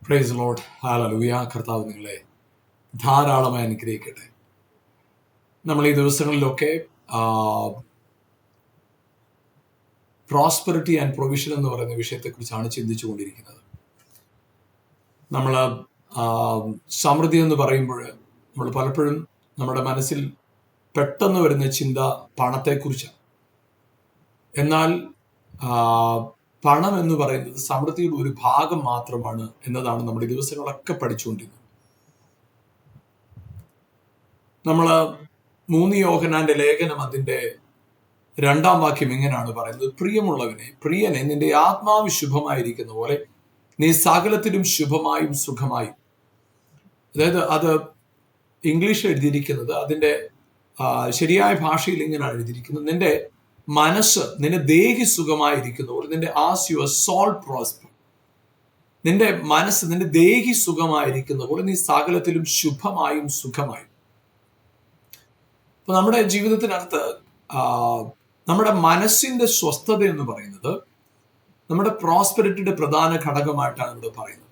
Praise Lord. Hallelujah. കർത്താവ് നിങ്ങളെ ധാരാളമായി അനുഗ്രഹിക്കട്ടെ. നമ്മൾ ഈ ദിവസങ്ങളിലൊക്കെ പ്രോസ്പെറിറ്റി ആൻഡ് പ്രൊവിഷൻ എന്ന് പറയുന്ന വിഷയത്തെക്കുറിച്ചാണ് ചിന്തിച്ചുകൊണ്ടിരിക്കുന്നത്. നമ്മൾ സമൃദ്ധി എന്ന് പറയുമ്പോൾ നമ്മൾ പലപ്പോഴും നമ്മുടെ മനസ്സിൽ പെട്ടെന്ന് വരുന്ന ചിന്ത പണത്തെക്കുറിച്ചാണ്. എന്നാൽ പണം എന്ന് പറയുന്നത് സമൃദ്ധിയുടെ ഒരു ഭാഗം മാത്രമാണ് എന്നതാണ് നമ്മൾ ഈ ദിവസങ്ങളൊക്കെ പഠിച്ചുകൊണ്ടിരുന്നത്. നമ്മൾ 3 യോഹന്നാന്റെ ലേഖനം അതിന്റെ 2-ാം വാക്യം ഇങ്ങനെയാണ് പറയുന്നത്: പ്രിയമുള്ളവനെ, പ്രിയനെ, നിന്റെ ആത്മാവ് ശുഭമായിരിക്കുന്ന പോലെ നീ സകലത്തിലും ശുഭമായും സുഖമായും. അതായത് അത് ഇംഗ്ലീഷിൽ എഴുതിയിരിക്കുന്നത്, അതിന്റെ ശരിയായ ഭാഷയിൽ ഇങ്ങനെയാണ് എഴുതിയിരിക്കുന്നത്: നിന്റെ മനസ്സ്, നിന്റെ ദേഹി സുഖമായിരിക്കുന്ന പോലെ, നിന്റെ ആസ് യുവർ സോൾ പ്രോസ്പർ. നിന്റെ മനസ്സ്, നിന്റെ ദേഹി സുഖമായിരിക്കുന്ന പോലെ നീ സകലത്തിലും ശുഭമായും സുഖമായും. അപ്പൊ നമ്മുടെ ജീവിതത്തിനകത്ത് നമ്മുടെ മനസ്സിന്റെ സ്വസ്ഥത എന്ന് പറയുന്നത് നമ്മുടെ പ്രോസ്പെരിറ്റിയുടെ പ്രധാന ഘടകമായിട്ടാണ് ഇവിടെ പറയുന്നത്.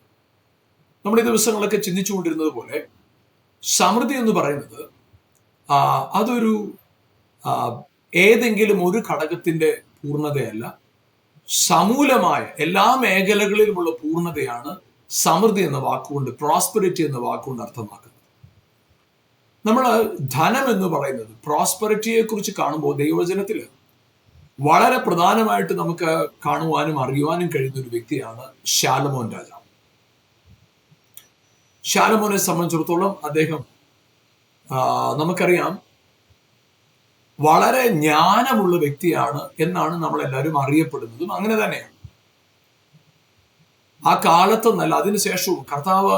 നമ്മൾ ഈ ദിവസങ്ങളൊക്കെ ചിന്തിച്ചുകൊണ്ടിരുന്നത് പോലെ സമൃദ്ധി എന്ന് പറയുന്നത് അതൊരു ഏതെങ്കിലും ഒരു ഘടകത്തിന്റെ പൂർണ്ണതയല്ല, സമൂലമായ എല്ലാ മേഖലകളിലുമുള്ള പൂർണ്ണതയാണ് സമൃദ്ധി എന്ന വാക്കുകൊണ്ട്, പ്രോസ്പെരിറ്റി എന്ന വാക്കുകൊണ്ട് അർത്ഥമാക്കുന്നത്. നമ്മൾ ധനം എന്ന് പറയുന്നത് പ്രോസ്പെരിറ്റിയെ കുറിച്ച് കാണുമ്പോൾ ദൈവവചനത്തിൽ വളരെ പ്രധാനമായിട്ട് നമുക്ക് കാണുവാനും അറിയുവാനും കഴിയുന്ന ഒരു വ്യക്തിയാണ് ശാലോമോൻ രാജാവ്. ശാലോമോനെ സംബന്ധിച്ചിടത്തോളം അദ്ദേഹം നമുക്കറിയാം വളരെ ജ്ഞാനമുള്ള വ്യക്തിയാണ് എന്നാണ് നമ്മളെല്ലാവരും അറിയപ്പെടുന്നതും അങ്ങനെ തന്നെയാണ്. ആ കാലത്തൊന്നല്ല, അതിനുശേഷവും കർത്താവ്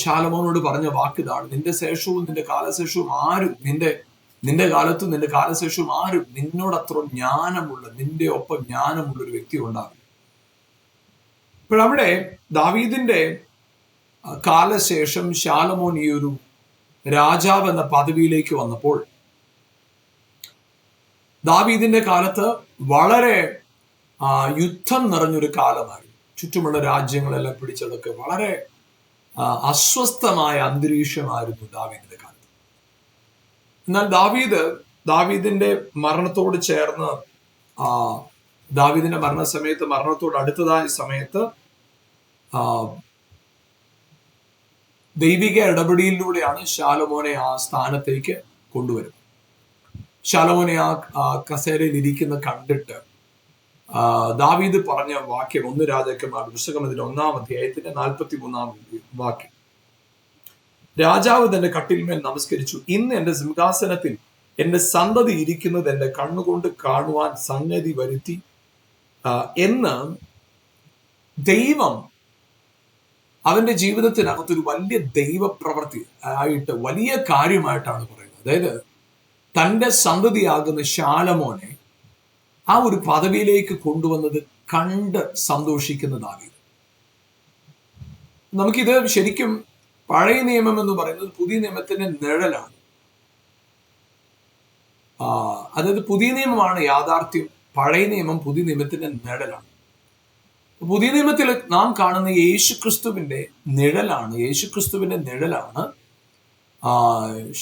ശാലോമോനോട് പറഞ്ഞ വാക്കിതാണ്: നിന്റെ ശേഷവും നിന്റെ കാലശേഷവും ആരും, നിന്റെ കാലത്തും നിന്റെ കാലശേഷവും ആരും നിന്നോടത്ര ജ്ഞാനമുള്ള, നിന്റെ ഒപ്പം ജ്ഞാനമുള്ള ഒരു വ്യക്തി ഉണ്ടാകും. ഇപ്പോഴവിടെ ദാവീദിന്റെ കാലശേഷം ശാലോമോൻ ഈ ഒരു രാജാവ് എന്ന പദവിയിലേക്ക് വന്നപ്പോൾ, ദാവീദിന്റെ കാലത്ത് വളരെ യുദ്ധം നിറഞ്ഞൊരു കാലമായിരുന്നു. ചുറ്റുമുള്ള രാജ്യങ്ങളെല്ലാം പിടിച്ചെടുക്കുക, വളരെ അസ്വസ്ഥമായ അന്തരീക്ഷമായിരുന്നു ദാവീദിന്റെ കാലത്ത്. എന്നാൽ ദാവീദിന്റെ മരണത്തോട് ചേർന്ന്, ദാവീദിന്റെ മരണത്തോട് അടുത്തതായ സമയത്ത് ദൈവിക ഇടപെടലിലൂടെയാണ് ശാലോമോനെ ആ സ്ഥാനത്തേക്ക് കൊണ്ടുവരുന്നത്. ശാലോമോനെ ആ കസേരയിൽ ഇരിക്കുന്ന കണ്ടിട്ട് ദാവീദ് പറഞ്ഞ വാക്യം 1 രാജാക്കന്മാരുടെ പുസ്തകം അതിന്റെ 1-ാം അധ്യായത്തിന്റെ 43-ാം വാക്യം: രാജാവ് തന്റെ കട്ടിൽമേൽ നമസ്കരിച്ചു, ഇന്ന് എന്റെ സിംഹാസനത്തിൽ എന്റെ സന്തതി ഇരിക്കുന്നത് എന്റെ കണ്ണുകൊണ്ട് കാണുവാൻ സംഗതി വരുത്തി എന്ന് ദൈവം അവന്റെ ജീവിതത്തിനകത്തൊരു വലിയ ദൈവപ്രവൃത്തി ആയിട്ട്, വലിയ കാര്യമായിട്ടാണ് പറയുന്നത്. അതായത് തൻ്റെ സന്തതിയാകുന്ന ശാലോമോനെ ആ ഒരു പദവിയിലേക്ക് കൊണ്ടുവന്നത് കണ്ട് സന്തോഷിക്കുന്ന ദാവീദ്. നമുക്കിത് ശരിക്കും പഴയ നിയമം എന്ന് പറയുന്നത് പുതിയ നിയമത്തിന്റെ നിഴലാണ്. അതായത് പുതിയ നിയമമാണ് യാഥാർത്ഥ്യം, പഴയ നിയമം പുതിയ നിയമത്തിന്റെ നിഴലാണ്. പുതിയ നിയമത്തിൽ നാം കാണുന്ന യേശുക്രിസ്തുവിന്റെ നിഴലാണ്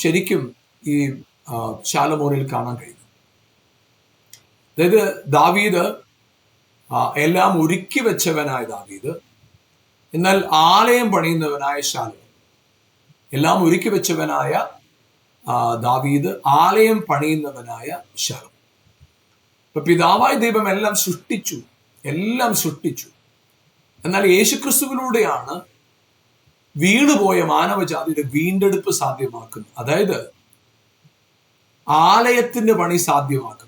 ശരിക്കും ഈ ശാലോമോനിൽ കാണാൻ കഴിയുന്നത്. അതായത് ദാവീദ് എല്ലാം ഒരുക്കി വെച്ചവനായ ദാവീദ്, എന്നാൽ ആലയം പണിയുന്നവനായ ശാലോമോൻ. എല്ലാം ഒരുക്കി വെച്ചവനായ ദാവീദ്, ആലയം പണിയുന്നവനായ ശാലോമോൻ. ഇപ്പൊ പിതാവായ ദൈവം എല്ലാം സൃഷ്ടിച്ചു. എന്നാൽ യേശുക്രിസ്തുവിലൂടെയാണ് വീണുപോയ മാനവജാതിയുടെ വീണ്ടെടുപ്പ് സാധ്യമാക്കുന്നത്. അതായത് ആലയത്തിന്റെ പണി സാധ്യമാക്കുന്നത്,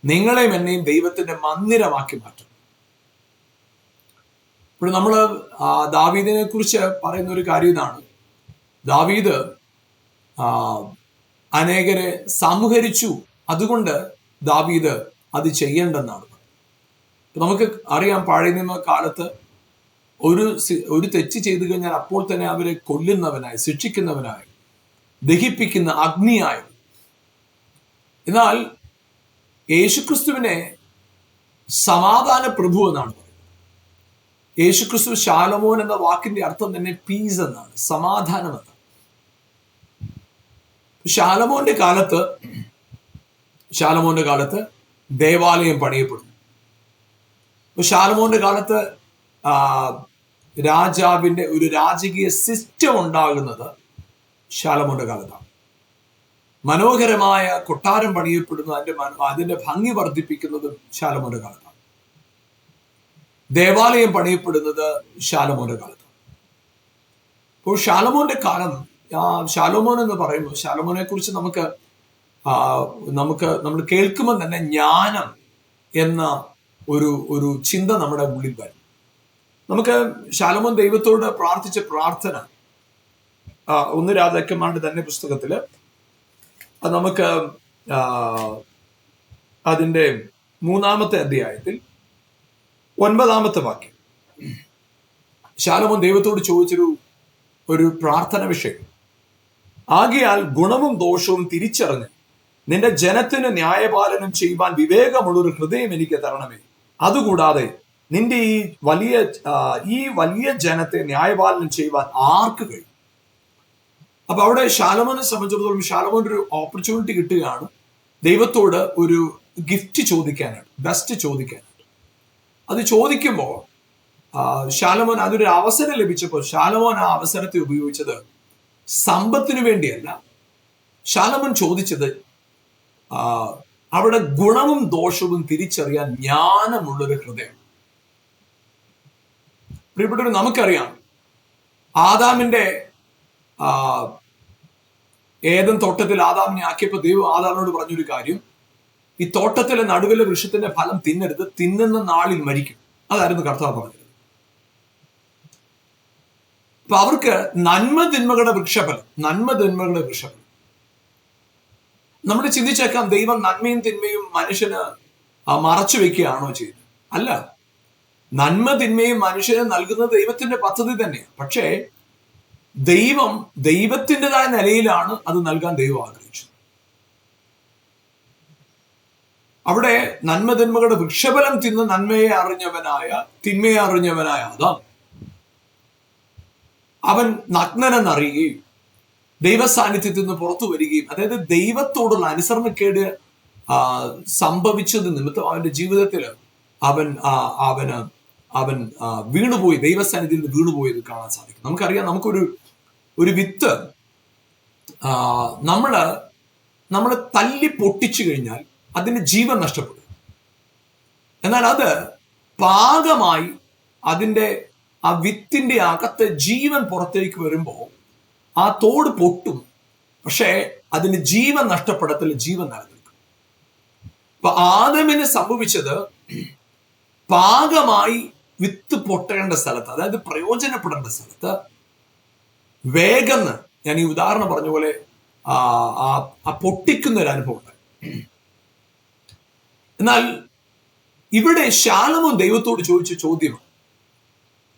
നിങ്ങളെയും എന്നെയും ദൈവത്തിന്റെ മന്ദിരമാക്കി മാറ്റും. ഇപ്പോൾ നമ്മൾ ദാവീദിനെ കുറിച്ച് പറയുന്ന ഒരു കാര്യം ഇതാണ്: ദാവീദ് അനേകരെ സംഹരിച്ചു, അതുകൊണ്ട് ദാവീദ് അത് ചെയ്യേണ്ടെന്നാണ്. നമുക്ക് അറിയാം, പഴയ നിയമ കാലത്ത് ഒരു തെറ്റ് ചെയ്തു കഴിഞ്ഞാൽ അപ്പോൾ തന്നെ അവരെ കൊല്ലുന്നവനായി, ശിക്ഷിക്കുന്നവനായി, ദഹിപ്പിക്കുന്ന അഗ്നിയായി. എന്നാൽ യേശുക്രിസ്തുവിനെ സമാധാന പ്രഭു എന്നാണ് പറയുന്നത്. യേശുക്രിസ്തു ശാലോമോൻ എന്ന വാക്കിന്റെ അർത്ഥം തന്നെ പീസ് എന്നാണ്, സമാധാനം എന്നാണ്. ശാലോമോന്റെ കാലത്ത് ദേവാലയം പണിയപ്പെടുന്നു. ശാലോമോന്റെ കാലത്ത് രാജാവിന്റെ ഒരു രാജകീയ സിസ്റ്റം ഉണ്ടാകുന്നത് ശാലോമോന്റെ കാലത്താണ്. മനോഹരമായ കൊട്ടാരം പണിയപ്പെടുന്നു, അതിന്റെ ഭംഗി വർദ്ധിപ്പിക്കുന്നതും ശാലോമോന്റെ കാലത്താണ്. ദേവാലയം പണിയപ്പെടുന്നത് ശാലോമോന്റെ കാലത്താണ്. അപ്പോൾ ശാലോമോന്റെ കാലം, ശാലോമോൻ എന്ന് പറയുമ്പോൾ ശാലോമോനെ കുറിച്ച് നമ്മൾ കേൾക്കുമ്പോൾ തന്നെ ജ്ഞാനം എന്ന ഒരു ചിന്ത നമ്മുടെ ഉള്ളിൽ വരും. നമുക്ക് ശാലോമോൻ ദൈവത്തോട് പ്രാർത്ഥിച്ച പ്രാർത്ഥന 1 രാജാക്കന്മാരുടെ തന്നെ പുസ്തകത്തില് നമുക്ക് അതിന്റെ 3-ാമത്തെ അധ്യായത്തിൽ 9-ാമത്തെ വാക്യം ശാലോമോൻ ദൈവത്തോട് ചോദിച്ചൊരു പ്രാർത്ഥന വിഷയം. ആകയാൽ ഗുണവും ദോഷവും തിരിച്ചറിഞ്ഞ് നിന്റെ ജനത്തിന് ന്യായപാലനം ചെയ്യുവാൻ വിവേകമുള്ളൊരു ഹൃദയം എനിക്ക് തരണമേ. അതുകൂടാതെ നിന്റെ ഈ വലിയ ജനത്തെ ന്യായപാലനം ചെയ്യുവാൻ ആർക്ക് കഴിയും? അപ്പൊ അവിടെ ശാലോമോനെ സംബന്ധിച്ചിടത്തോളം ശാലോമോന് ഒരു ഓപ്പർച്യൂണിറ്റി കിട്ടുകയാണ് ദൈവത്തോട് ഒരു ഗിഫ്റ്റ് ചോദിക്കാനായിട്ട്, ബെസ്റ്റ് ചോദിക്കാനായിട്ട്. അത് ചോദിക്കുമ്പോൾ ശാലോമോൻ അതൊരു അവസരം ലഭിച്ചപ്പോൾ ശാലോമോൻ ആ അവസരത്തെ ഉപയോഗിച്ചത് സമ്പത്തിനു വേണ്ടിയല്ല. ശാലോമോൻ ചോദിച്ചത് അവിടെ ഗുണവും ദോഷവും തിരിച്ചറിയാൻ ജ്ഞാനമുള്ളൊരു ഹൃദയം. പ്രിയപ്പെട്ടവർ, നമുക്കറിയാം ആദാമിന്റെ ഏദൻ തോട്ടത്തിൽ ആദാമിനെ ആക്കിയപ്പോൾ ദൈവം ആദാമിനോട് പറഞ്ഞൊരു കാര്യം, ഈ തോട്ടത്തിലെ നടുവിലെ വൃക്ഷത്തിന്റെ ഫലം തിന്നരുത്, തിന്നുന്ന നാളിൽ മരിക്കും. അതായിരുന്നു കർത്താവ് പറഞ്ഞത്. അപ്പൊ അവർക്ക് നന്മ തിന്മകളുടെ വൃക്ഷഫലം. നമ്മൾ ചിന്തിച്ചേക്കാം ദൈവം നന്മയും തിന്മയും മനുഷ്യന് മറച്ചു വെക്കുകയാണോ ചെയ്തത്? അല്ല, നന്മ തിന്മയും മനുഷ്യന് നൽകുന്നത് ദൈവത്തിന്റെ പദ്ധതി തന്നെയാണ്. പക്ഷേ ദൈവത്തിൻ്റെതായ നിലയിലാണ് അത് നൽകാൻ ദൈവം ആഗ്രഹിച്ചത്. അവിടെ നന്മ തിന്മകളുടെ വൃക്ഷഫലം തിന്ന് തിന്മയെ അറിഞ്ഞവനായ ആദാം അവൻ നഗ്നനെന്നറിയുകയും ദൈവസാന്നിധ്യത്തിൽ നിന്ന് പുറത്തു വരികയും, അതായത് ദൈവത്തോടുള്ള അനുസരണക്കേട് സംഭവിച്ചത് നിമിത്തം അവന്റെ ജീവിതത്തിൽ അവൻ വീണുപോയി, ദൈവസാന്നിധ്യത്തിൽ നിന്ന് വീണുപോയത് കാണാൻ സാധിക്കും. നമുക്കറിയാം, നമുക്കൊരു വിത്ത് നമ്മള് തല്ലി പൊട്ടിച്ചു കഴിഞ്ഞാൽ അതിന് ജീവൻ നഷ്ടപ്പെടും. എന്നാൽ അത് പാകമായി അതിൻ്റെ ആ വിത്തിന്റെ അകത്തെ ജീവൻ പുറത്തേക്ക് വരുമ്പോൾ ആ തോട് പൊട്ടും, പക്ഷേ അതിന് ജീവൻ നഷ്ടപ്പെടത്തില്ല, ജീവൻ നിലനിൽക്കും. അപ്പൊ ആദമിന് സംഭവിച്ചത് പാകമായി വിത്ത് പൊട്ടേണ്ട സ്ഥലത്ത്, അതായത് പ്രയോജനപ്പെടേണ്ട സ്ഥലത്ത് വേഗം, ഞാൻ ഈ ഉദാഹരണം പറഞ്ഞ പോലെ ആ പൊട്ടിക്കുന്ന ഒരു അനുഭവം ഉണ്ടായി. എന്നാൽ ഇവിടെ ശാലോമോൻ ദൈവത്തോട് ചോദിച്ച ചോദ്യം,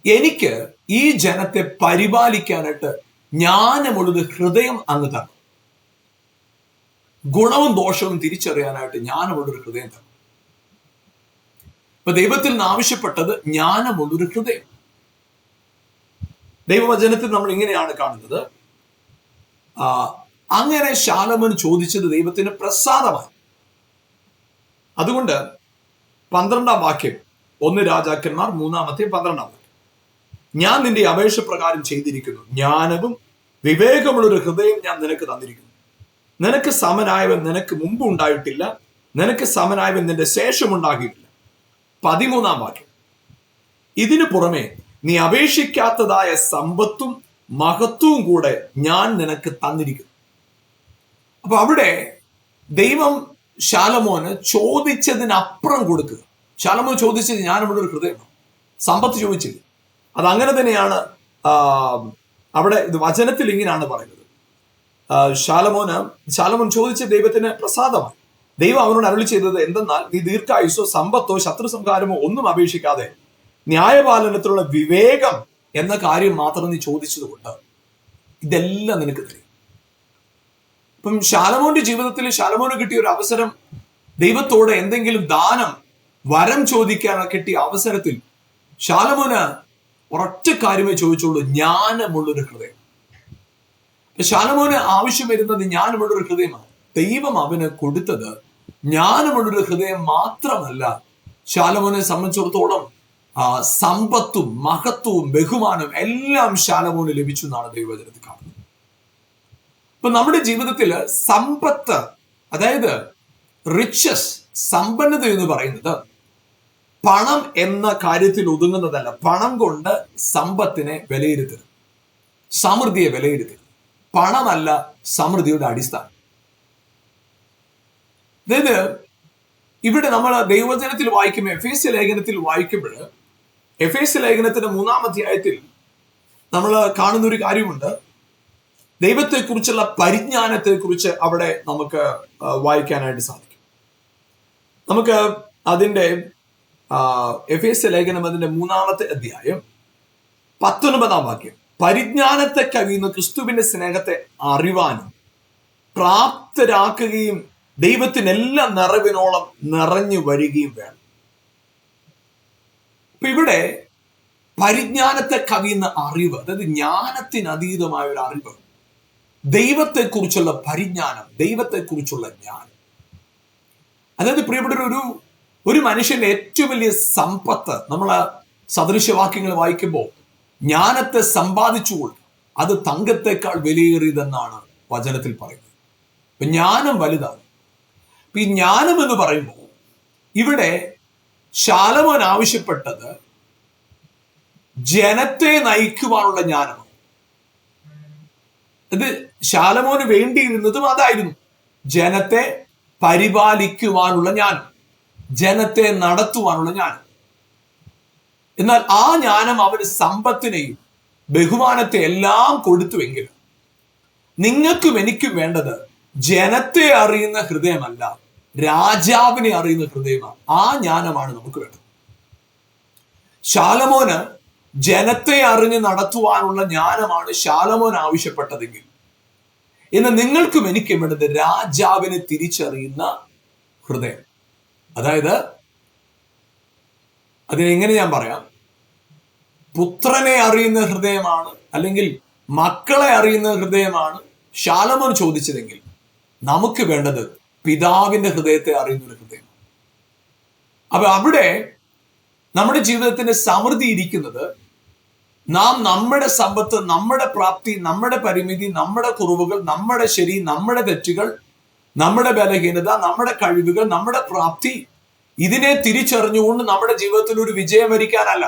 എനിക്ക് ഈ ജനത്തെ പരിപാലിക്കാനായിട്ട് ജ്ഞാനമുള്ളത് ഹൃദയം അങ്ങ് തരണം, ഗുണവും ദോഷവും തിരിച്ചറിയാനായിട്ട് ജ്ഞാനമുള്ളൊരു ഹൃദയം തരണം. ഇപ്പൊ ദൈവത്തിൽ നിന്ന് ആവശ്യപ്പെട്ടത് ജ്ഞാനമുള്ളൊരു ഹൃദയം. ദൈവവചനത്തിൽ നമ്മൾ ഇങ്ങനെയാണ് കാണുന്നത്, അങ്ങനെ ശാലോമോൻ ചോദിച്ചത് ദൈവത്തിന് പ്രസാദമായി. അതുകൊണ്ട് 12-ാം വാക്യം 1 രാജാക്കന്മാർ 3-ാമത്തെ 12-ാം വാക്യം, ഞാൻ നിന്റെ അപേക്ഷ പ്രകാരം ചെയ്തിരിക്കുന്നു, ജ്ഞാനവും വിവേകമുള്ളൊരു ഹൃദയം ഞാൻ നിനക്ക് തന്നിരിക്കുന്നു. നിനക്ക് സമനായവൻ നിനക്ക് മുമ്പ് ഉണ്ടായിട്ടില്ല, നിനക്ക് സമനായവൻ നിന്റെ ശേഷം ഉണ്ടാകിയിട്ടില്ല. 13-ാം വാക്യം, ഇതിനു പുറമെ നീ അപേക്ഷിക്കാത്തതായ സമ്പത്തും മഹത്വവും കൂടെ ഞാൻ നിനക്ക് തന്നിരിക്കുന്നു. അപ്പൊ അവിടെ ദൈവം ശാലോമോന് ചോദിച്ചതിനപ്പുറം കൊടുക്കുക. ശാലോമോൻ ചോദിച്ചത് ജ്ഞാനമുള്ളൊരു ഹൃദയമാണ്, സമ്പത്ത് ചോദിച്ചില്ല. അതങ്ങനെ തന്നെയാണ് അവിടെ വചനത്തിൽ ഇങ്ങനെയാണ് പറയുന്നത്, ശാലോമോൻ ചോദിച്ച ദൈവത്തിന് പ്രസാദമായി. ദൈവം അവനോട് അരുളി ചെയ്തത് എന്തെന്നാൽ, നീ ദീർഘായുസോ സമ്പത്തോ ശത്രു സംഹാരമോ ഒന്നും അപേക്ഷിക്കാതെ ന്യായപാലനത്തിലുള്ള വിവേകം എന്ന കാര്യം മാത്രം നീ ചോദിച്ചതുകൊണ്ട് ഇതെല്ലാം നിനക്ക് തരും. ഇപ്പം ശാലോമോന്റെ ജീവിതത്തിൽ ശാലോമോന് കിട്ടിയ ഒരു അവസരം, ദൈവത്തോട് എന്തെങ്കിലും ദാനം വരം ചോദിക്കാൻ കിട്ടിയ അവസരത്തിൽ ശാലോമോന് ഒരൊറ്റ കാര്യമേ ചോദിച്ചുള്ളൂ, ജ്ഞാനമുള്ളൊരു ഹൃദയം. ശലോമോന് ആവശ്യം വരുന്നത് ജ്ഞാനമുള്ളൊരു ഹൃദയമാണ്. ദൈവം അവന് കൊടുത്തത് ജ്ഞാനമുള്ളൊരു ഹൃദയം മാത്രമല്ല, ശലോമോനെ സംബന്ധിച്ചിടത്തോളം സമ്പത്തും മഹത്വവും ബഹുമാനവും എല്ലാം ശലോമോന് ലഭിച്ചു എന്നാണ് ദൈവവചനത്തിൽ കാണുന്നത്. അപ്പൊ നമ്മുടെ ജീവിതത്തിൽ സമ്പത്ത്, അതായത് റിച്ചസ്, സമ്പന്നത എന്ന് പറയുന്നത് പണം എന്ന കാര്യത്തിൽ ഒതുങ്ങുന്നതല്ല. പണം കൊണ്ട് സമ്പത്തിനെ വിലയിരുത്തരുത്, സമൃദ്ധിയെ വിലയിരുത്തരുത്. പണമല്ല സമൃദ്ധിയുടെ അടിസ്ഥാനം. അതായത് ഇവിടെ നമ്മൾ ദൈവവചനത്തിൽ വായിക്കുമ്പോൾ, എഫേസ്യ ലേഖനത്തിൽ വായിക്കുമ്പോൾ, എഫേസ്യ ലേഖനത്തിന്റെ 3-ാം അധ്യായത്തിൽ നമ്മൾ കാണുന്ന ഒരു കാര്യമുണ്ട്. ദൈവത്തെക്കുറിച്ചുള്ള പരിജ്ഞാനത്തെക്കുറിച്ച് അവിടെ നമുക്ക് വായിക്കാനായിട്ട് സാധിക്കും. നമുക്ക് അതിൻ്റെ എഫേസ്യ ലേഖനം അതിന്റെ 3-ാമത്തെ അധ്യായം 19-ാം വാക്യം, പരിജ്ഞാനത്തെ കവിയുന്ന ക്രിസ്തുവിന്റെ സ്നേഹത്തെ അറിവാനും പ്രാപ്തരാക്കുകയും ദൈവത്തിനെല്ലാം നിറവിനോളം നിറഞ്ഞു വരികയും വേണം. അപ്പൊ ഇവിടെ പരിജ്ഞാനത്തെ കവിയുന്ന അറിവ്, അതായത് ജ്ഞാനത്തിന് അതീതമായ ഒരു അറിവ്, ദൈവത്തെക്കുറിച്ചുള്ള പരിജ്ഞാനം, ദൈവത്തെക്കുറിച്ചുള്ള ജ്ഞാനം. അതായത് പ്രിയപ്പെട്ട ഒരു മനുഷ്യന്റെ ഏറ്റവും വലിയ സമ്പത്ത്, നമ്മൾ സദൃശവാക്യങ്ങൾ വായിക്കുമ്പോൾ ജ്ഞാനത്തെ സമ്പാദിച്ചുകൊണ്ട് അത് തങ്കത്തെക്കാൾ വിലയേറിയതെന്നാണ് വചനത്തിൽ പറയുന്നത്. അപ്പൊ ജ്ഞാനം വലുതാണ്. അപ്പൊ ഈ ജ്ഞാനം എന്ന് പറയുമ്പോൾ ഇവിടെ ശലോമോൻ ആവശ്യപ്പെട്ടത് ജനത്തെ നയിക്കുവാനുള്ള ജ്ഞാനമാണ്. ഇത് ശലോമോന് വേണ്ടിയിരുന്നതും അതായിരുന്നു, ജനത്തെ പരിപാലിക്കുവാനുള്ള ജ്ഞാനം, ജനത്തെ നടത്തുവാനുള്ള ജ്ഞാനം. എന്നാൽ ആ ജ്ഞാനം അവന് സമ്പത്തിനെയും ബഹുമാനത്തെ എല്ലാം കൊടുത്തുവെങ്കിലും നിങ്ങൾക്കും എനിക്കും വേണ്ടത് ജനത്തെ അറിയുന്ന ഹൃദയമല്ല, രാജാവിനെ അറിയുന്ന ഹൃദയമാണ്. ആ ജ്ഞാനമാണ് നമുക്ക് വേണ്ടത്. ശലോമോന് ജനത്തെ അറിഞ്ഞ് നടത്തുവാനുള്ള ജ്ഞാനമാണ് ശലോമോൻ ആവശ്യപ്പെട്ടതെങ്കിൽ, ഇന്ന് നിങ്ങൾക്കും എനിക്കും വേണ്ടത് രാജാവിനെ തിരിച്ചറിയുന്ന ഹൃദയം. അതായത് അതിനെങ്ങനെ ഞാൻ പറയാം, പുത്രനെ അറിയുന്ന ഹൃദയമാണ്, അല്ലെങ്കിൽ മക്കളെ അറിയുന്ന ഹൃദയമാണ് ശലോമോൻ ചോദിച്ചതെങ്കിൽ, നമുക്ക് വേണ്ടത് പിതാവിന്റെ ഹൃദയത്തെ അറിയുന്ന ഒരു ഹൃദയം. അപ്പൊ അവിടെ നമ്മുടെ ജീവിതത്തിന്റെ സമൃദ്ധി ഇരിക്കുന്നത് നാം നമ്മുടെ സമ്പത്ത്, നമ്മുടെ പ്രാപ്തി, നമ്മുടെ പരിമിതി, നമ്മുടെ കുറവുകൾ, നമ്മുടെ ശരി, നമ്മുടെ തെറ്റുകൾ, നമ്മുടെ ബലഹീനത, നമ്മുടെ കഴിവുകൾ, നമ്മുടെ പ്രാപ്തി, ഇതിനെ തിരിച്ചറിഞ്ഞുകൊണ്ട് നമ്മുടെ ജീവിതത്തിൽ ഒരു വിജയം വരിക്കാനല്ല.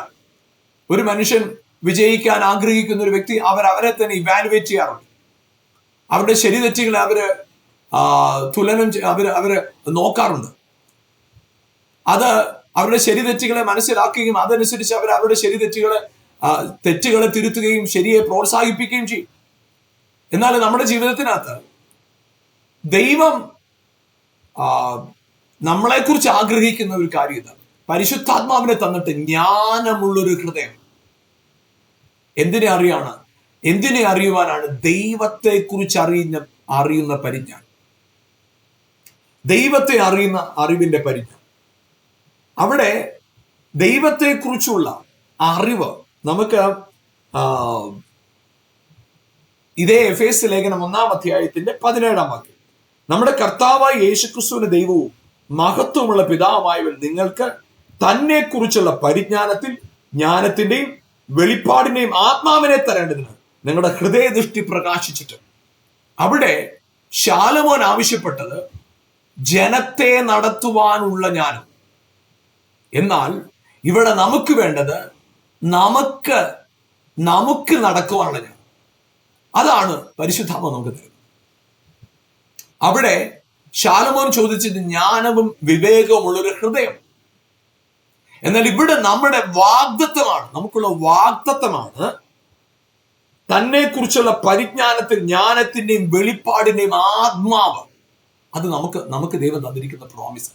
ഒരു മനുഷ്യൻ വിജയിക്കാൻ ആഗ്രഹിക്കുന്ന ഒരു വ്യക്തി അവരെ തന്നെ ഇവാലുവേറ്റ് ചെയ്യാറുണ്ട്. അവരുടെ ശരി തെറ്റുകളെ തുലനം അവര് നോക്കാറുണ്ട്. അത് അവരുടെ ശരി തെറ്റുകളെ മനസ്സിലാക്കുകയും അതനുസരിച്ച് അവരുടെ ശരി തെറ്റുകളെ തിരുത്തുകയും ശരിയെ പ്രോത്സാഹിപ്പിക്കുകയും ചെയ്യും. എന്നാൽ നമ്മുടെ ജീവിതത്തിനകത്ത് ദൈവം നമ്മളെക്കുറിച്ച് ആഗ്രഹിക്കുന്ന ഒരു കാര്യം ഇതാണ്, പരിശുദ്ധാത്മാവിനെ തന്നിട്ട് ജ്ഞാനമുള്ളൊരു ഹൃദയം. എന്തിനെ അറിയുവാനാണ്? ദൈവത്തെക്കുറിച്ച് അറിയുന്ന പരിജ്ഞാനം, ദൈവത്തെ അറിയുന്ന അറിവിന്റെ പരിജ്ഞാനം. അവിടെ ദൈവത്തെക്കുറിച്ചുള്ള അറിവ് നമുക്ക് ഇതേ എഫേസ്യ ലേഖനം 1-ാം അധ്യായത്തിന്റെ 17-ാം വാക്യം, നമ്മുടെ കർത്താവായ യേശുക്രിസ്തുവിന്റെ ദൈവവും മഹത്വമുള്ള പിതാവുമായവൻ നിങ്ങൾക്ക് തന്നെ കുറിച്ചുള്ള പരിജ്ഞാനത്തിൽ ജ്ഞാനത്തിന്റെയും വെളിപ്പാടിന്റെയും ആത്മാവിനെ തരേണ്ടതിന് നിങ്ങളുടെ ഹൃദയദൃഷ്ടി പ്രകാശിച്ചിട്ട്. അവിടെ ശലോമോൻ ആവശ്യപ്പെട്ടത് ജനത്തെ നടത്തുവാനുള്ള ജ്ഞാനം. എന്നാൽ ഇവിടെ നമുക്ക് വേണ്ടത് നമുക്ക് നടക്കുവാനുള്ള ജ്ഞാനം. അതാണ് പരിശുദ്ധാത്മാവ് നമുക്ക് തരുന്നത്. അവിടെ ശലോമോൻ ചോദിച്ചത് ജ്ഞാനവും വിവേകവും ഉള്ളൊരു ഹൃദയം. എന്നാൽ ഇവിടെ നമ്മുടെ നമുക്കുള്ള വാഗ്ദത്തമാണ് തന്നെ കുറിച്ചുള്ള പരിജ്ഞാനത്തിൽ ജ്ഞാനത്തിന്റെയും വെളിപ്പാടിന്റെയും ആത്മാവ്. അത് നമുക്ക് ദൈവം തന്നിരിക്കുന്ന പ്രോമിസ്.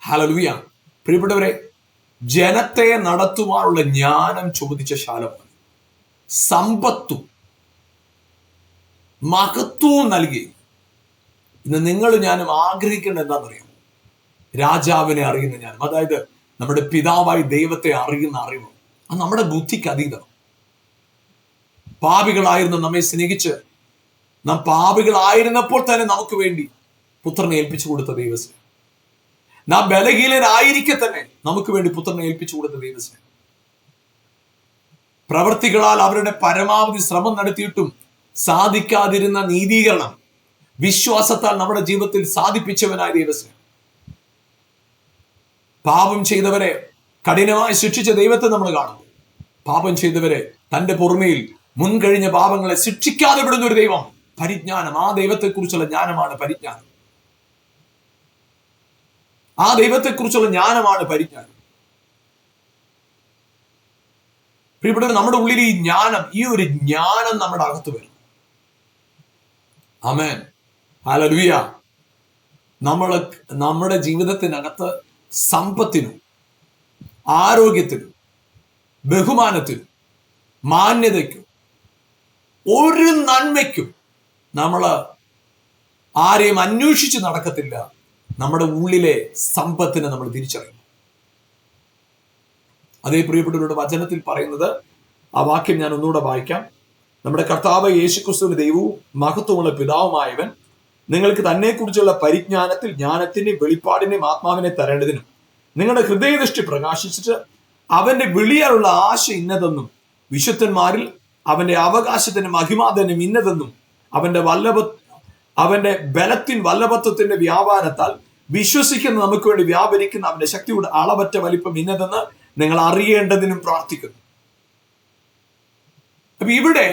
ഹല്ലേലൂയ. പ്രിയപ്പെട്ടവരെ, ജനത്തെ നടത്തുവാനുള്ള ജ്ഞാനം ചോദിച്ച ശലോമോൻ സമ്പത്തും മഹത്വവും നൽകി. ഇന്ന് നിങ്ങളും ഞാനും ആഗ്രഹിക്കേണ്ടത് എന്താണെന്നറിയാമോ? രാജാവിനെ അറിയുന്ന ജ്ഞാനം. അതായത് നമ്മുടെ പിതാവായി ദൈവത്തെ അറിയുന്ന അറിവ്. അത് നമ്മുടെ ബുദ്ധിക്ക് അതീതം. പാപികളായിരുന്ന നമ്മെ സ്നേഹിച്ച്, നാം പാപികളായിരുന്നപ്പോൾ തന്നെ നമുക്ക് വേണ്ടി പുത്രനെ ഏൽപ്പിച്ചു കൊടുത്ത ദൈവസ്നേഹം, നാം ബലഹീനരായിരിക്കെ തന്നെ നമുക്ക് വേണ്ടി പുത്രനെ ഏൽപ്പിച്ചു കൊടുത്ത ദൈവസ്നേഹം, പ്രവർത്തികളാൽ അവരുടെ പരമാവധി ശ്രമം നടത്തിയിട്ടും സാധിക്കാതിരുന്ന നീതീകരണം വിശ്വാസത്താൽ നമ്മുടെ ജീവിതത്തിൽ സാധിപ്പിച്ചവനായ ദൈവസ്നേഹം, പാപം ചെയ്തവരെ കഠിനമായി ശിക്ഷിച്ച ദൈവത്തെ നമ്മൾ കാണുന്നു. പാപം ചെയ്തവരെ തന്റെ പൊറുമയിൽ മുൻകഴിഞ്ഞ പാപങ്ങളെ ശിക്ഷിക്കാതെ വിടുന്ന ഒരു ദൈവം. പരിജ്ഞാനം, ആ ദൈവത്തെക്കുറിച്ചുള്ള ജ്ഞാനമാണ് പരിജ്ഞാനം. ആ ദൈവത്തെക്കുറിച്ചുള്ള ജ്ഞാനമാണ് പരിജ്ഞാനം. പ്രിയപ്പെട്ടവർ, നമ്മുടെ ഉള്ളിൽ ഈ ജ്ഞാനം, ഈ ഒരു ജ്ഞാനം നമ്മുടെ അകത്ത് വരും. ആമേൻ, ഹല്ലേലൂയ. നമ്മുടെ ജീവിതത്തിനകത്ത് സമ്പത്തിനും ആരോഗ്യത്തിനും ബഹുമാനത്തിനും മാന്യതയ്ക്കും ഒരു നന്മയ്ക്കും നമ്മൾ ആരെയും അന്വേഷിച്ച് നടക്കത്തില്ല. നമ്മുടെ ഉള്ളിലെ സമ്പത്തിനെ നമ്മൾ തിരിച്ചറിയും. അതേ പ്രിയപ്പെട്ടവരുടെ വചനത്തിൽ പറയുന്നത്, ആ വാക്യം ഞാൻ ഒന്നുകൂടെ വായിക്കാം. നമ്മുടെ കർത്താവ് യേശുക്രിസ്തുവിന്റെ ദൈവവും മഹത്വമുള്ള പിതാവുമായവൻ നിങ്ങൾക്ക് തന്നെക്കുറിച്ചുള്ള പരിജ്ഞാനത്തിൽ ജ്ഞാനത്തിന്റെയും വെളിപ്പാടിന്റെയും ആത്മാവിനെ തരേണ്ടതിനും നിങ്ങളുടെ ഹൃദയദൃഷ്ടി പ്രകാശിച്ചിട്ട് അവന്റെ വിളിയാലുള്ള ആശ ഇന്നതെന്നും വിശുദ്ധന്മാരിൽ അവന്റെ അവകാശത്തിന് മഹിമാതനും ഇന്നതെന്നും അവന്റെ ബലത്തിൻ വല്ലഭത്വത്തിന്റെ വ്യാപാരത്താൽ വിശ്വസിക്കുന്ന നമുക്ക് വേണ്ടി വ്യാപരിക്കുന്ന അവന്റെ ശക്തിയുടെ അളവറ്റ വലിപ്പം ഇന്നതെന്ന് നിങ്ങൾ അറിയേണ്ടതിനും പ്രാർത്ഥിക്കുന്നു. അപ്പൊ ഇവിടെ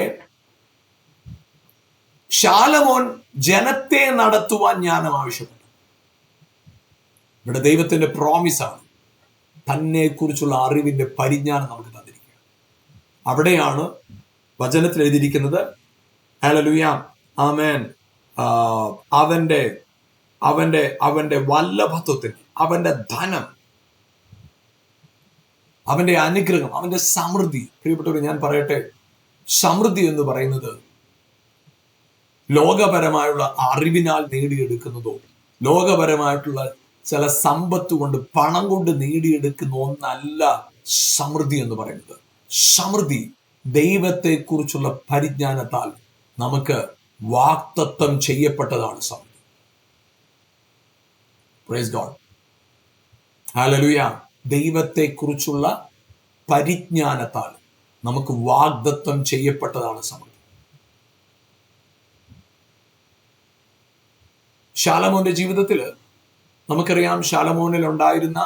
ശാലോമോൻ ജനത്തെ നടത്തുവാൻ ജ്ഞാനം ആവശ്യപ്പെട്ടു. ഇവിടെ ദൈവത്തിന്റെ പ്രോമിസാണ്, തന്നെ കുറിച്ചുള്ള അറിവിന്റെ പരിജ്ഞാനം നമുക്ക് തന്നിരിക്കുക. അവിടെയാണ് വചനത്തിൽ എഴുതിയിരിക്കുന്നത്, ഹല്ലേലൂയ, ആമേൻ, അവന്റെ അവന്റെ അവന്റെ വല്ലഭത്വത്തിന്, അവന്റെ ധനം, അവന്റെ അനുഗ്രഹം, അവന്റെ സമൃദ്ധി. പ്രിയപ്പെട്ടവർ, ഞാൻ പറയട്ടെ, സമൃദ്ധി എന്ന് പറയുന്നത് ലോകപരമായുള്ള അറിവിനാൽ നേടിയെടുക്കുന്നതോ ലോകപരമായിട്ടുള്ള ചില സമ്പത്ത് കൊണ്ട്, പണം കൊണ്ട് നേടിയെടുക്കുന്ന ഒന്നല്ല സമൃദ്ധി എന്ന് പറയുന്നത്. സമൃദ്ധി ദൈവത്തെക്കുറിച്ചുള്ള പരിജ്ഞാനത്താൽ നമുക്ക് വാഗ്ദത്തം ചെയ്യപ്പെട്ടതാണ് സമൃദ്ധി. Praise God, hallelujah. ദൈവത്തെക്കുറിച്ചുള്ള പരിജ്ഞാനത്താൽ നമുക്ക് വാഗ്ദത്തം ചെയ്യപ്പെട്ടതാണ് സമൃദ്ധി. ശാലോമോന്റെ ജീവിതത്തിൽ നമുക്കറിയാം, ശാലോമോനിൽ ഉണ്ടായിരുന്ന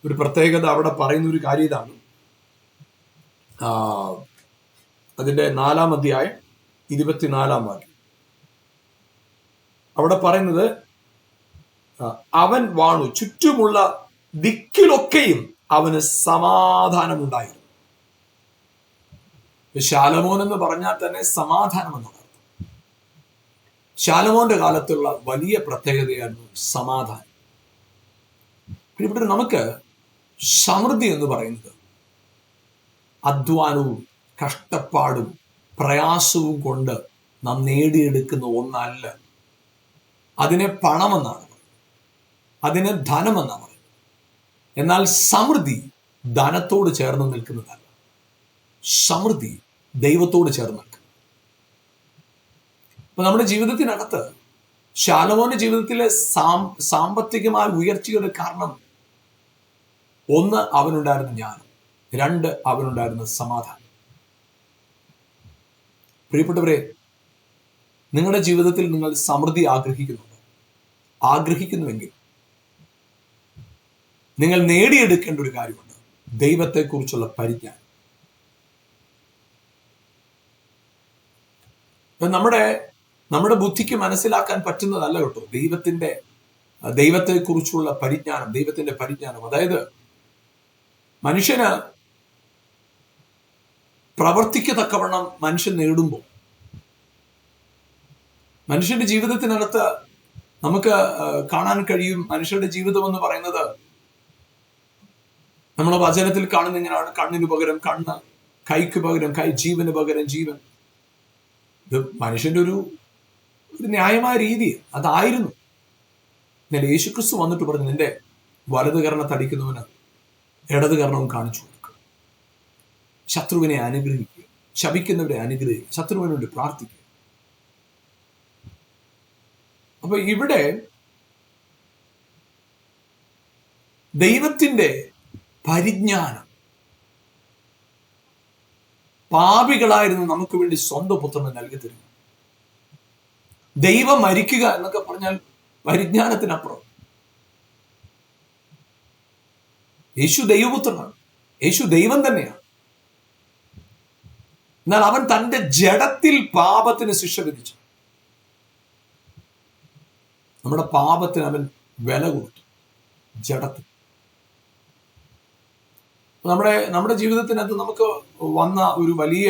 ഒരു പ്രത്യേകത. അവിടെ പറയുന്ന ഒരു കാര്യം ഇതാണ്, അതിന്റെ 4-ാം അധ്യായം 24-ാം വാക്യം. അവിടെ പറയുന്നത്, അവൻ വാണു, ചുറ്റുമുള്ള ദിക്കിലൊക്കെയും അവന് സമാധാനമുണ്ടായിരുന്നു. ശാലോമോൻ എന്ന് പറഞ്ഞാൽ തന്നെ സമാധാനം എന്നാണ്. ശാലോമോന്റെ കാലത്തുള്ള വലിയ പ്രത്യേകതയായിരുന്നു സമാധാനം. ഇവിടെ നമുക്ക് സമൃദ്ധി എന്ന് പറയുന്നത് അധ്വാനവും കഷ്ടപ്പാടും പ്രയാസവും കൊണ്ട് നാം നേടിയെടുക്കുന്ന ഒന്നല്ല. അതിനെ പണമെന്നാണ് പറയുന്നത്, അതിനെ ധനമെന്നാണ് പറയുന്നത്. എന്നാൽ സമൃദ്ധി ധനത്തോട് ചേർന്ന് നിൽക്കുന്നതല്ല, സമൃദ്ധി ദൈവത്തോട് ചേർന്ന് നിൽക്കുന്നത്. അപ്പൊ നമ്മുടെ ജീവിതത്തിനകത്ത് ശാലോമോന്റെ ജീവിതത്തിലെ സാമ്പത്തികമായ ഉയർച്ചയുടെ കാരണം, 1, അവനുണ്ടായിരുന്ന ജ്ഞാനം, 2, അവനുണ്ടായിരുന്ന സമാധാനം. പ്രിയപ്പെട്ടവരെ, നിങ്ങളുടെ ജീവിതത്തിൽ നിങ്ങൾ സമൃദ്ധി ആഗ്രഹിക്കുന്നുവെങ്കിൽ നിങ്ങൾ നേടിയെടുക്കേണ്ട ഒരു കാര്യമുണ്ട്, ദൈവത്തെക്കുറിച്ചുള്ള പരിജ്ഞാനം. നമ്മുടെ ബുദ്ധിക്ക് മനസ്സിലാക്കാൻ പറ്റുന്നതല്ല കേട്ടോ ദൈവത്തെക്കുറിച്ചുള്ള പരിജ്ഞാനം. ദൈവത്തിന്റെ പരിജ്ഞാനം, അതായത് മനുഷ്യന് പ്രവർത്തിക്കത്തക്കവണ്ണം മനുഷ്യൻ നേടുമ്പോൾ, മനുഷ്യന്റെ ജീവിതത്തിനകത്ത് നമുക്ക് കാണാൻ കഴിയും. മനുഷ്യരുടെ ജീവിതം എന്ന് പറയുന്നത് നമ്മൾ വചനത്തിൽ കാണുന്ന ഇങ്ങനെയാണ്: കണ്ണിന് പകരം കണ്ണ്, കൈക്ക് പകരം കൈ, ജീവന് പകരം ജീവൻ. ഇത് മനുഷ്യന്റെ ഒരു ന്യായമായ രീതി അതായിരുന്നു. എന്നാൽ യേശുക്രിസ്തു വന്നിട്ട് പറഞ്ഞു, നിന്റെ വലത് കർണത്തെ അടിക്കുന്നവന് ഇടത് കർണവും കാണിച്ചു കൊടുക്കുക. ശത്രുവിനെ അനുഗ്രഹിക്കുക, ശപിക്കുന്നവരെ അനുഗ്രഹിക്കുക, ശത്രുവിന് വേണ്ടി പ്രാർത്ഥിക്കുക. അപ്പൊ ഇവിടെ ദൈവത്തിന്റെ പരിജ്ഞാനം പാപികളായിരുന്നു നമുക്ക് വേണ്ടി സ്വന്തം പുത്രനെ നൽകി തരുന്നു. ദൈവം മരിക്കുക എന്നൊക്കെ പറഞ്ഞാൽ പരിജ്ഞാനത്തിനപ്പുറം. യേശു ദൈവപുത്രനാണ്, യേശു ദൈവം തന്നെയാണ്. എന്നാൽ അവൻ തന്റെ ജഡത്തിൽ പാപത്തിന് ശിക്ഷ വിധിച്ചു. നമ്മുടെ പാപത്തിന് അവൻ വില കൊടുത്തു ജഡത്തിൽ. നമ്മുടെ ജീവിതത്തിനകത്ത് നമുക്ക് വന്ന ഒരു വലിയ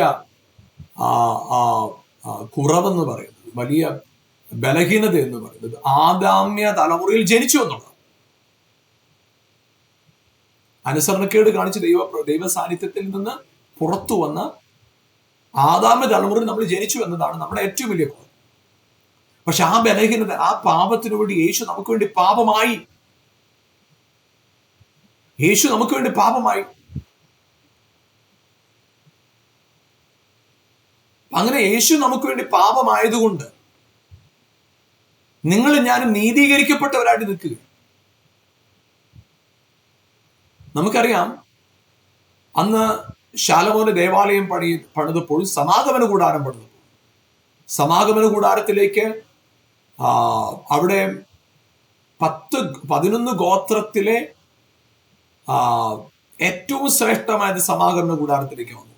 കുറവെന്ന് പറയുന്നത്, വലിയ ബലഹീനത എന്ന് പറയുന്നത് ആദാമ്യ തലമുറയിൽ ജനിച്ചു എന്നുള്ളത്. അനുസരണക്കേട് കാണിച്ച് ദൈവ സാന്നിധ്യത്തിൽ നിന്ന് പുറത്തു വന്ന ആദാമ്യ തലമുറയിൽ നമ്മൾ ജനിച്ചു എന്നതാണ് നമ്മുടെ ഏറ്റവും വലിയ കുറവ്. പക്ഷെ ആ ബലഹീനത, ആ പാപത്തിനു വേണ്ടി യേശു നമുക്ക് വേണ്ടി പാപമായി. യേശു നമുക്ക് വേണ്ടി പാപമായി. അങ്ങനെ യേശു നമുക്ക് വേണ്ടി പാപമായതുകൊണ്ട് നിങ്ങളും ഞാനും നീതീകരിക്കപ്പെട്ടവരായിട്ട് നിൽക്കുക. നമുക്കറിയാം, അന്ന് ശലോമോന് ദേവാലയം പണിതപ്പോൾ സമാഗമന കൂടാരം പണിതപ്പോൾ സമാഗമന കൂടാരത്തിലേക്ക് അവിടെ 11 ഗോത്രത്തിലെ ഏറ്റവും ശ്രേഷ്ഠമായത് സമാഗമന കൂടാരത്തിലേക്ക് വന്നു.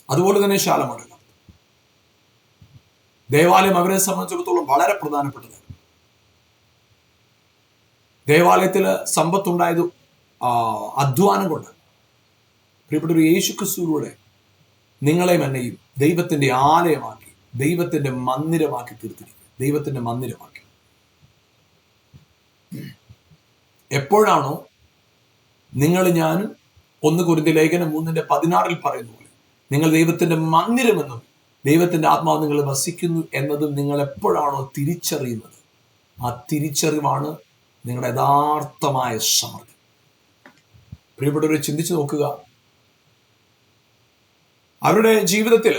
അതുപോലെ തന്നെ ശലോമോന്റെ ദേവാലയം അവരെ സംബന്ധിച്ചിടത്തോളം വളരെ പ്രധാനപ്പെട്ടതാണ്. ദേവാലയത്തിൽ സമ്പത്തുണ്ടായത് അധ്വാനം കൊണ്ട്. പ്രിയപ്പെട്ട ഒരു യേശു ക്രിസ്തുവിലൂടെ നിങ്ങളെയും എന്നെയും ദൈവത്തിന്റെ ആലയമാക്കി, ദൈവത്തിന്റെ മന്ദിരമാക്കി തീർത്തിരിക്കുക. ദൈവത്തിന്റെ മന്ദിരമാക്കി. എപ്പോഴാണോ നിങ്ങൾ ഞാനും 1 കൊരിന്ത്യർ ലേഖനം 3:16 പറയുന്ന പോലെ നിങ്ങൾ ദൈവത്തിന്റെ മന്ദിരമെന്നും ദൈവത്തിന്റെ ആത്മാവ് നിങ്ങൾ വസിക്കുന്നു എന്നതും നിങ്ങൾ എപ്പോഴാണോ തിരിച്ചറിയുന്നത്, ആ തിരിച്ചറിവാണ് നിങ്ങളുടെ യഥാർത്ഥമായ സമൃദ്ധി. പ്രിയപ്പെട്ടവരെ, ചിന്തിച്ചു നോക്കുക. അവരുടെ ജീവിതത്തിൽ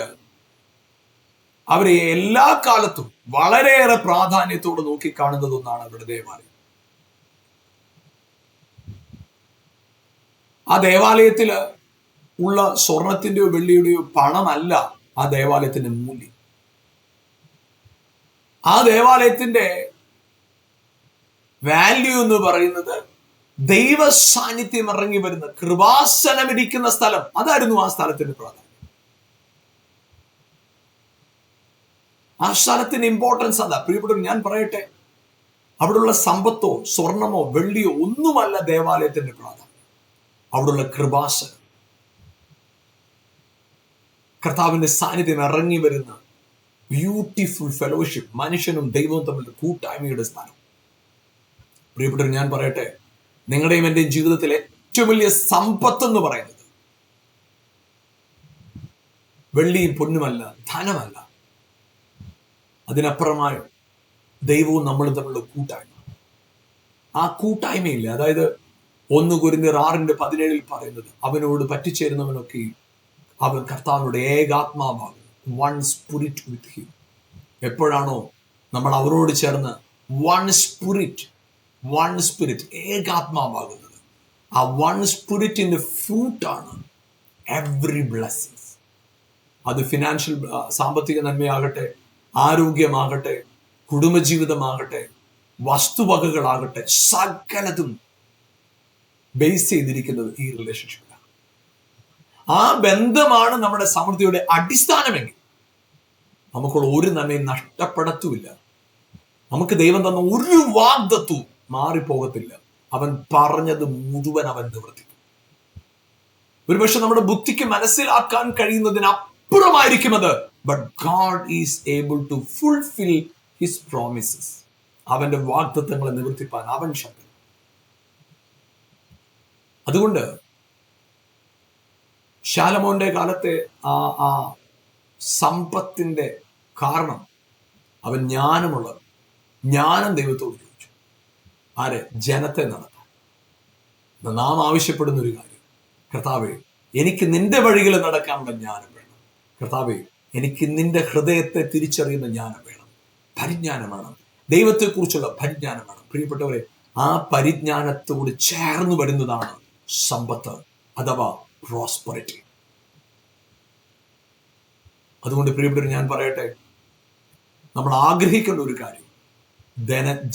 അവരെ എല്ലാ കാലത്തും വളരെയേറെ പ്രാധാന്യത്തോടെ നോക്കിക്കാണുന്നത് ഒന്നാണ് അവരുടെ ദേവാലയം. ആ ദേവാലയത്തിൽ ഉള്ള സ്വർണത്തിന്റെയോ വെള്ളിയുടെയോ പണമല്ല ആ ദേവാലയത്തിന്റെ മൂല്യം. ആ ദേവാലയത്തിന്റെ വാല്യൂ എന്ന് പറയുന്നത് ദൈവ സാന്നിധ്യം ഇറങ്ങി വരുന്ന കൃപാസനം ഇരിക്കുന്ന സ്ഥലം. അതായിരുന്നു ആ സ്ഥലത്തിന്റെ പ്രാധാന്യം. ആ സ്ഥലത്തിന്റെ ഇമ്പോർട്ടൻസ് അതാ. പ്രിയപ്പെട്ടവർ, ഞാൻ പറയട്ടെ, അവിടെയുള്ള സമ്പത്തോ സ്വർണമോ വെള്ളിയോ ഒന്നുമല്ല ദേവാലയത്തിന്റെ പ്രാധാന്യം. അവിടെയുള്ള കൃപാസനം, കർത്താവിന്റെ സാന്നിധ്യം ഇറങ്ങി വരുന്ന ബ്യൂട്ടിഫുൾ ഫെലോഷിപ്പ്, മനുഷ്യനും ദൈവവും തമ്മിലുള്ള കൂട്ടായ്മയുടെ സ്ഥാനം. പ്രിയപ്പെട്ടവർ, ഞാൻ പറയട്ടെ, നിങ്ങളുടെയും എൻ്റെയും ജീവിതത്തിലെ ഏറ്റവും വലിയ സമ്പത്ത് എന്ന് പറയുന്നത് വെള്ളിയും പൊന്നുമല്ല, ധനമല്ല. അതിനപ്പുറമായ ദൈവവും നമ്മളും തമ്മിലുള്ള കൂട്ടായ്മ. ആ കൂട്ടായ്മയില്ല. അതായത് 1 കൊരിന്ത്യർ 6:17 പറയുന്നത്, അവനോട് പറ്റിച്ചേരുന്നവനൊക്കെ അവൻ കർത്താവിനോട് ഏകാത്മാവാകും. One spirit with him. എപ്പോഴാണോ നമ്മൾ അവരോട് ചേർന്ന് വൺ സ്പിരിറ്റ് ഏകാത്മാവാകുന്നത്, ആ വൺ സ്പിരിറ്റിന്റെ ഫ്രൂട്ടാണ് എവറി ബ്ലെസ്സിങ്സ്. അത് ഫിനാൻഷ്യൽ സാമ്പത്തിക നന്മയാകട്ടെ, ആരോഗ്യമാകട്ടെ, കുടുംബജീവിതമാകട്ടെ, വസ്തുവകകളാകട്ടെ, സകലതും ബേസ് ചെയ്തിരിക്കുന്നത് ഈ റിലേഷൻഷിപ്പിലാണ്. ആ ബന്ധമാണ് നമ്മുടെ സമൃദ്ധിയുടെ അടിസ്ഥാനമെങ്കിൽ നമുക്കുള്ള ഒരു നന്മയും നഷ്ടപ്പെടത്തുമില്ല. നമുക്ക് ദൈവം തന്ന ഒരു വാഗ്ദത്വവും മാറിപ്പോകത്തില്ല. അവൻ പറഞ്ഞത് മുഴുവൻ അവൻ നിവർത്തിക്കും. ഒരുപക്ഷെ നമ്മുടെ ബുദ്ധിക്ക് മനസ്സിലാക്കാൻ കഴിയുന്നതിനപ്പുറമായിരിക്കും അത്. But God is able to fulfil his promises. അവന്റെ വാഗ്ദത്തങ്ങളെ നിവർത്തിപ്പാൻ അവൻ ശക്തൻ. അതുകൊണ്ട് ശലോമോന്റെ കാലത്തെ ആ സമ്പത്തിന്റെ കാരണം അവൻ ജ്ഞാനം ദൈവത്തോട് ചോദിച്ചു. ആരെ? ജനത്തെ നടത്താൻ. നാം ആവശ്യപ്പെടുന്ന ഒരു കാര്യം, കർത്താവേ, എനിക്ക് നിന്റെ വഴികൾ നടക്കാനുള്ള ജ്ഞാനം വേണം. കർത്താവേ, എനിക്ക് നിന്റെ ഹൃദയത്തെ തിരിച്ചറിയുന്ന ജ്ഞാനം വേണം, പരിജ്ഞാനം വേണം, ദൈവത്തെക്കുറിച്ചുള്ള പരിജ്ഞാനം വേണം. പ്രിയപ്പെട്ടവരെ, ആ പരിജ്ഞാനത്തോട് ചേർന്ന് വരുന്നതാണ് സമ്പത്ത് അഥവാ പ്രോസ്പെറിറ്റി. അതുകൊണ്ട് പ്രിയപ്പെട്ടവർ, ഞാൻ പറയട്ടെ, നമ്മൾ ആഗ്രഹിക്കേണ്ട ഒരു കാര്യം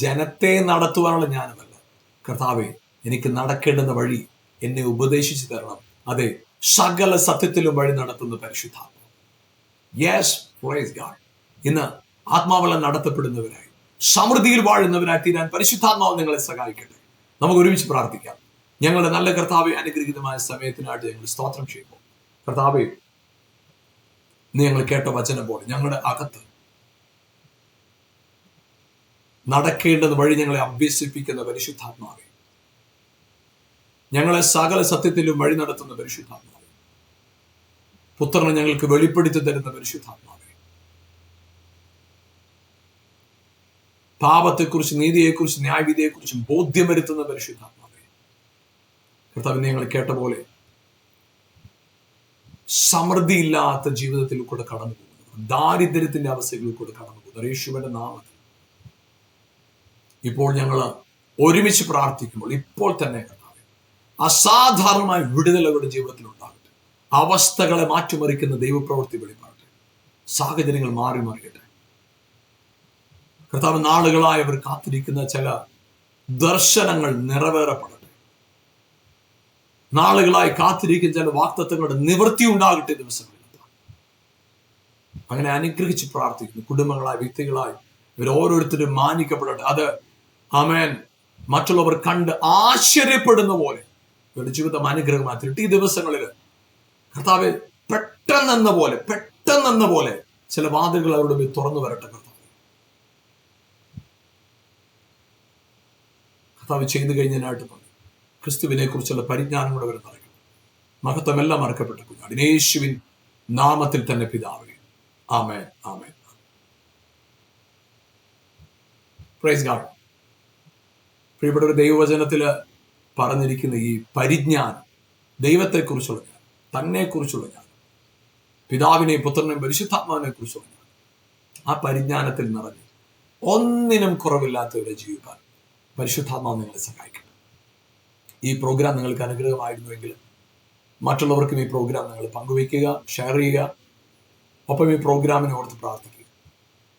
ജനത്തെ നടത്തുവാനുള്ള ജ്ഞാനമല്ല. കർത്താവെ, എനിക്ക് നടക്കേണ്ടുന്ന വഴി എന്നെ ഉപദേശിച്ചു തരണം. അതെ, സകല സത്യത്തിലും വഴി നടത്തുന്ന പരിശുദ്ധാത്മ. Yes, praise God. ഇന്ന് ആത്മാവെല്ലാം നടത്തപ്പെടുന്നവരായി, സമൃദ്ധിയിൽ വാഴുന്നവരായി തീരാൻ പരിശുദ്ധാത്മാവ് നിങ്ങളെ സഹായിക്കട്ടെ. നമുക്ക് ഒരുമിച്ച് പ്രാർത്ഥിക്കാം. ഞങ്ങളുടെ നല്ല കർത്താവെ, അനുഗ്രഹീതമായ സമയത്തിനായിട്ട് ഞങ്ങൾ സ്തോത്രം ചെയ്യുമ്പോൾ, കർത്താവെ, നീ ഞങ്ങൾ കേട്ട വചനം പോലെ ഞങ്ങളുടെ അകത്ത് നടക്കേണ്ടുന്ന വഴി ഞങ്ങളെ അഭ്യസിപ്പിക്കുന്ന പരിശുദ്ധാത്മാവെ, ഞങ്ങളെ സകല സത്യത്തിലും വഴി നടത്തുന്ന പരിശുദ്ധാത്മാവെ, പുത്രനെ ഞങ്ങൾക്ക് വെളിപ്പെടുത്തി തരുന്ന പരിശുദ്ധാത്മാവെ, പാപത്തെക്കുറിച്ച്, നീതിയെക്കുറിച്ച്, ന്യായവിധിയെക്കുറിച്ചും ബോധ്യം വരുത്തുന്ന പരിശുദ്ധാത്മാവെ, കർത്താവിനെ ഞങ്ങൾ കേട്ട പോലെ സമൃദ്ധിയില്ലാത്ത ജീവിതത്തിൽ കൂടെ കടന്നു പോകുന്നു, ദാരിദ്ര്യത്തിന്റെ അവസ്ഥകളിൽ കൂടെ കടന്നു പോകുന്നു. യേശുവിന്റെ നാമത്തിൽ ഇപ്പോൾ ഞങ്ങൾ ഒരുമിച്ച് പ്രാർത്ഥിക്കുമ്പോൾ ഇപ്പോൾ തന്നെ കർത്താവേ, അസാധാരണമായ വിടുതൽ അവരുടെ ജീവിതത്തിൽ ഉണ്ടാകട്ടെ. അവസ്ഥകളെ മാറ്റിമറിക്കുന്ന ദൈവപ്രവൃത്തി വെളിപ്പാടട്ടെ. സാഹചര്യങ്ങൾ മാറി മറിയട്ടെ. കർത്താവ്, നാളുകളായി അവർ കാത്തിരിക്കുന്ന ചില ദർശനങ്ങൾ നിറവേറപ്പെടട്ടെ. നാളുകളായി കാത്തിരിക്കുന്ന ചില വാഗ്ദത്തങ്ങളുടെ നിവൃത്തി ഉണ്ടാകട്ടെ ദിവസങ്ങളിൽ. അങ്ങനെ അനുഗ്രഹിച്ച് പ്രാർത്ഥിക്കുന്നു. കുടുംബങ്ങളായി, വ്യക്തികളായി ഇവർ ഓരോരുത്തരും മാനിക്കപ്പെടട്ടെ. അത് ആമേൻ, മറ്റുള്ളവർ കണ്ട് ആശ്ചര്യപ്പെടുന്ന പോലെ ഇവരുടെ ജീവിതം അനുഗ്രഹമാക്കിയിട്ട് ഈ ദിവസങ്ങളിൽ കർത്താവ് പെട്ടെന്നെന്ന പോലെ ചില വാതിലുകൾ അവരുടെ മേൽ തുറന്നു വരട്ടെ. കർത്താവ് ചെയ്തു കഴിഞ്ഞതിനായിട്ട് ക്രിസ്തുവിനെ കുറിച്ചുള്ള പരിജ്ഞാനം കൂടെ അവർ നടക്കണം. മഹത്വമെല്ലാം മറക്കപ്പെട്ട കുഞ്ഞാട് യേശുവിൻ നാമത്തിൽ തന്നെ പിതാവേ, ആമേൻ, ആമേൻ. Praise God. പ്രിയപ്പെട്ട ദൈവവചനത്തിൽ പറഞ്ഞിരിക്കുന്ന ഈ പരിജ്ഞാനം, ദൈവത്തെക്കുറിച്ചുള്ള ജ്ഞാനം, തന്നെക്കുറിച്ചുള്ള ജ്ഞാനം, പിതാവിനെയും പുത്രനെയും പരിശുദ്ധാത്മാവിനെ കുറിച്ചുള്ള ജ്ഞാനം, ആ പരിജ്ഞാനത്തിൽ നിറഞ്ഞ് ഒന്നിനും കുറവില്ലാത്തവരെ ജീവിക്കാൻ പരിശുദ്ധാത്മാവ് നിങ്ങളെ സഹായിക്കണം. ഈ പ്രോഗ്രാം നിങ്ങൾക്ക് അനുഗ്രഹമായിരുന്നുവെങ്കിൽ മറ്റുള്ളവർക്കും ഈ പ്രോഗ്രാം നിങ്ങൾ പങ്കുവയ്ക്കുക, ഷെയർ ചെയ്യുക. ഒപ്പം ഈ പ്രോഗ്രാമിനെ ഓർത്ത് പ്രാർത്ഥിക്കുക.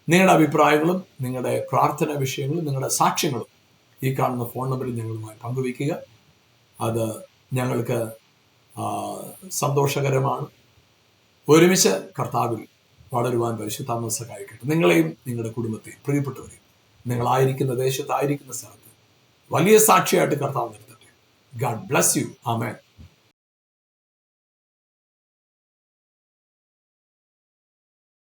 നിങ്ങളുടെ അഭിപ്രായങ്ങളും നിങ്ങളുടെ പ്രാർത്ഥനാ വിഷയങ്ങളും നിങ്ങളുടെ സാക്ഷ്യങ്ങളും ഈ കാണുന്ന ഫോൺ നമ്പറിൽ ഞങ്ങളുമായി പങ്കുവയ്ക്കുക. അത് ഞങ്ങൾക്ക് സന്തോഷകരമാണ്. ഒരുമിച്ച് കർത്താവിൽ വളരുവാൻ പരിശുദ്ധാത്മാവ് സഹായിക്കട്ടെ. നിങ്ങളെയും നിങ്ങളുടെ കുടുംബത്തെയും പ്രിയപ്പെട്ടവരെയും നിങ്ങളായിരിക്കുന്ന ദേശത്തായിരിക്കുന്ന സ്ഥലത്ത് വലിയ സാക്ഷിയായിട്ട് കർത്താവ് നിർത്തട്ടെ. God bless you. ആമേൻ.